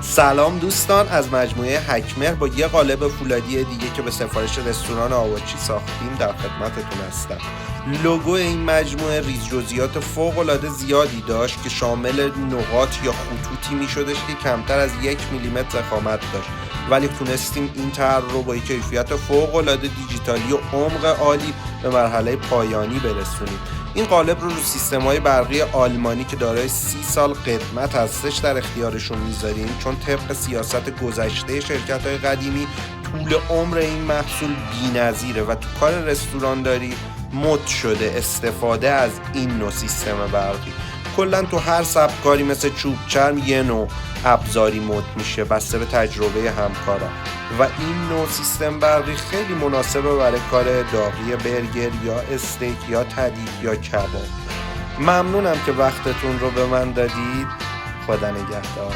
سلام دوستان، از مجموعه حکمر با یه قالب فولادی دیگه که به سفارش رستوران آواچی ساختیم در خدمتتون هستم. لوگو این مجموعه ریز جزئیات فوق‌العاده زیادی داشت که شامل نقاط یا خطوطی میشدش که کمتر از 1 میلیمتر ضخامت داشت، ولی تونستیم این طرح رو با کیفیت فوق‌العاده دیجیتالی و عمق عالی به مرحله پایانی برسونیم. این قالب رو سیستم‌های برقی آلمانی که دارای 30 سال قدمت هستش در اختیارشون میذاریم، چون طبق سیاست گذشته شرکت‌های قدیمی طول عمر این محصول بی‌نظیره و تو کار رستورانداری مد شده استفاده از این نوع سیستم برقی. کلا تو هر سبکاری مثل چوب چرم یه نوع ابزاری مد میشه بسته به تجربه همکارا و این نوع سیستم برقی خیلی مناسبه برای کار داغی برگر یا استیک یا تدیگ یا کباب. ممنونم که وقتتون رو به من دادید. خدا نگهدار.